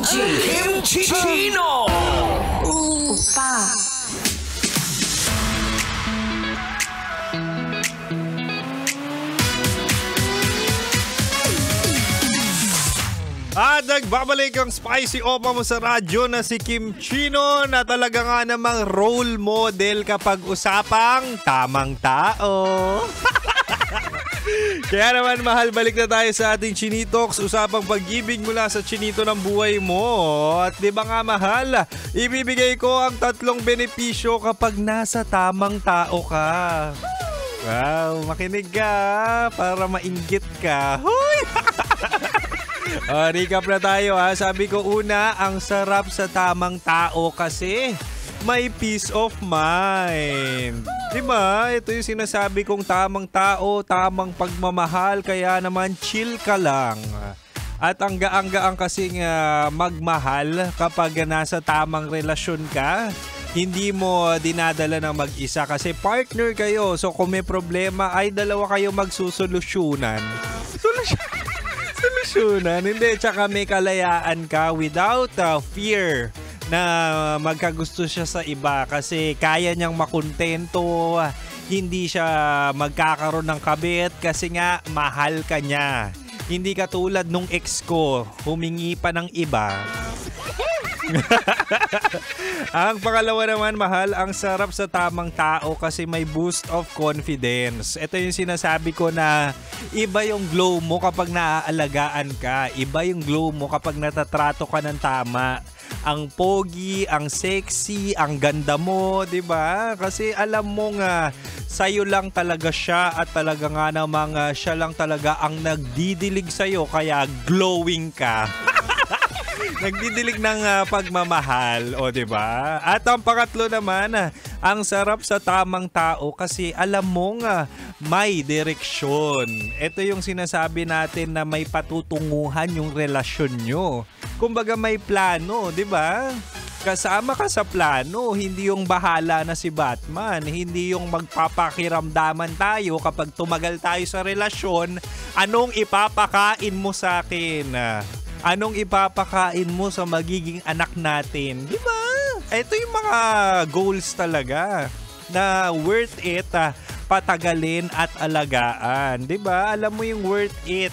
Kimchi Chino! 오빠. At nagbabalik ang spicy opa mo sa radyo na si Kim Chino na talaga nga namang role model kapag usapang tamang tao. Kaya naman mahal, balik na tayo sa ating Chinitox, usapang pag-ibig mula sa chinito ng buhay mo. At di ba nga mahal, ibibigay ko ang 3 benepisyo kapag nasa tamang tao ka. Wow, makinig ka para mainggit ka. Hoy! Recap na tayo ha. Sabi ko una, ang sarap sa tamang tao kasi may peace of mind. Diba? Ito yung sinasabi kong tamang tao, tamang pagmamahal, kaya naman chill ka lang. At ang gaang-gaang kasing magmahal kapag nasa tamang relasyon ka. Hindi mo dinadala ng mag-isa kasi partner kayo. So kung may problema ay dalawa kayo magsusolusyonan. Solusyonan? Hindi, tsaka may kalayaan ka without fear na magkagusto siya sa iba kasi kaya niyang makontento, hindi siya magkakaroon ng kabit kasi nga mahal ka niya. Hindi katulad nung ex ko, humingi pa ng iba. Ang pangalawa naman, mahal, ang sarap sa tamang tao kasi may boost of confidence. Ito yung sinasabi ko na iba yung glow mo kapag naaalagaan ka. Iba yung glow mo kapag natatrato ka ng tama. Ang pogi, ang sexy, ang ganda mo, 'di ba? Kasi alam mo nga sa'yo lang talaga siya at talaga nga namang siya lang talaga ang nagdidilig sa'yo kaya glowing ka. Nagdidilig ng pagmamahal, o 'di ba? At ang pangatlo naman, ang sarap sa tamang tao kasi alam mong may direksyon. Ito yung sinasabi natin na may patutunguhan yung relasyon nyo. Kumbaga may plano, 'di ba? Kasama ka sa plano, hindi yung bahala na si Batman, hindi yung magpapakiramdaman tayo kapag tumagal tayo sa relasyon, anong ipapakain mo sa akin? Anong ipapakain mo sa magiging anak natin? Di ba? Ito yung mga goals talaga na worth it patagalin at alagaan. Di ba? Alam mo yung worth it.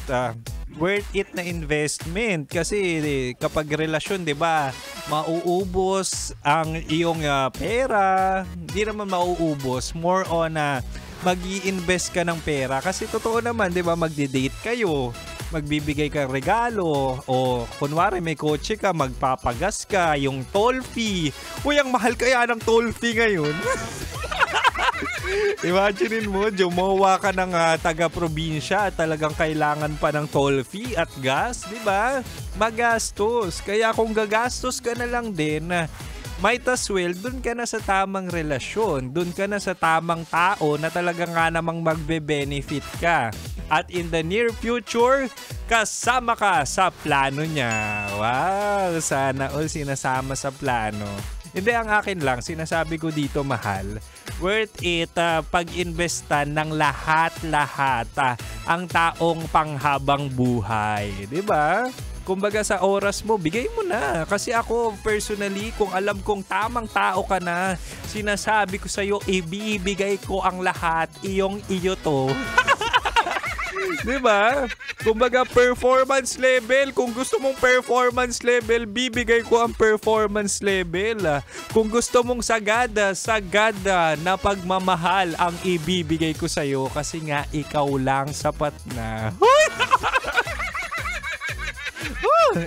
Worth it na investment. Kasi kapag relasyon, di ba, mauubos ang iyong pera. Hindi naman mauubos. More on mag-i-invest ka ng pera. Kasi totoo naman, di ba, magdi-date kayo. Magbibigay ka regalo o kunwari may kotse ka, magpapagas ka, yung toll fee. Uy, ang mahal kaya ng toll fee ngayon. Imaginein mo, jumawa ka ng taga-probinsya at talagang kailangan pa ng toll fee at gas, di ba? Magastos. Kaya kung gagastos ka na lang din, might as well, dun ka na sa tamang relasyon. Dun ka na sa tamang tao na talagang nga namang magbe-benefit ka. At in the near future, kasama ka sa plano niya. Wow, sana all sinasama sa plano. Hindi, ang akin lang, sinasabi ko dito, mahal, worth it pag-investan ng lahat-lahat ang taong panghabang buhay. Diba? Kumbaga sa oras mo, bigay mo na. Kasi ako personally, kung alam kong tamang tao ka na, sinasabi ko sa'yo, ibibigay ko ang lahat, iyo to. Diba? Kumbaga performance level. Kung gusto mong performance level, bibigay ko ang performance level. Kung gusto mong sagada na pagmamahal ang ibibigay ko sa'yo kasi nga ikaw lang sapat na.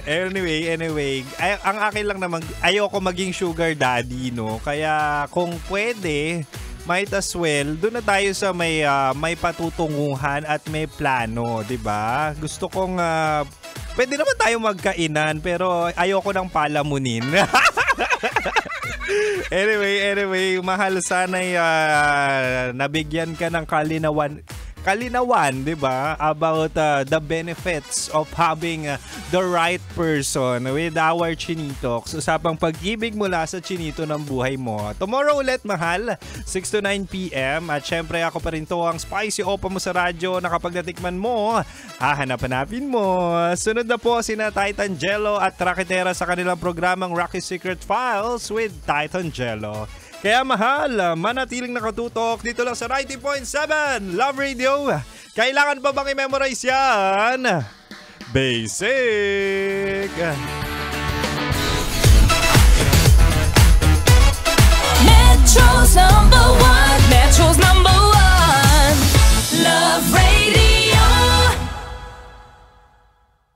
Anyway, ang akin lang naman, ayoko maging sugar daddy, no? Kaya kung pwede, might as well, doon na tayo sa may patutunguhan at may plano, 'di ba? Gusto kong pwede naman tayo magkainan pero ayoko nang palamunin. Anyway, mahal, sana'y nabigyan ka ng kalinawan, di ba? About the benefits of having the right person with our Chinitox. Usapang pag-ibig mula sa Chinito ng buhay mo. Tomorrow ulit, mahal, 6 to 9 p.m. At syempre ako pa rin to, ang spicy opa mo sa radyo na kapag natikman mo, hahanap-hanapin mo. Sunod na po sina Titan Jello at Raketera sa kanilang programang Rocky Secret Files with Titan Jello. Kaya mahal, manatiling nakatutok dito lang sa 90.7 Love Radio. Kailangan pa bang i-memorize yan? Basic! Metro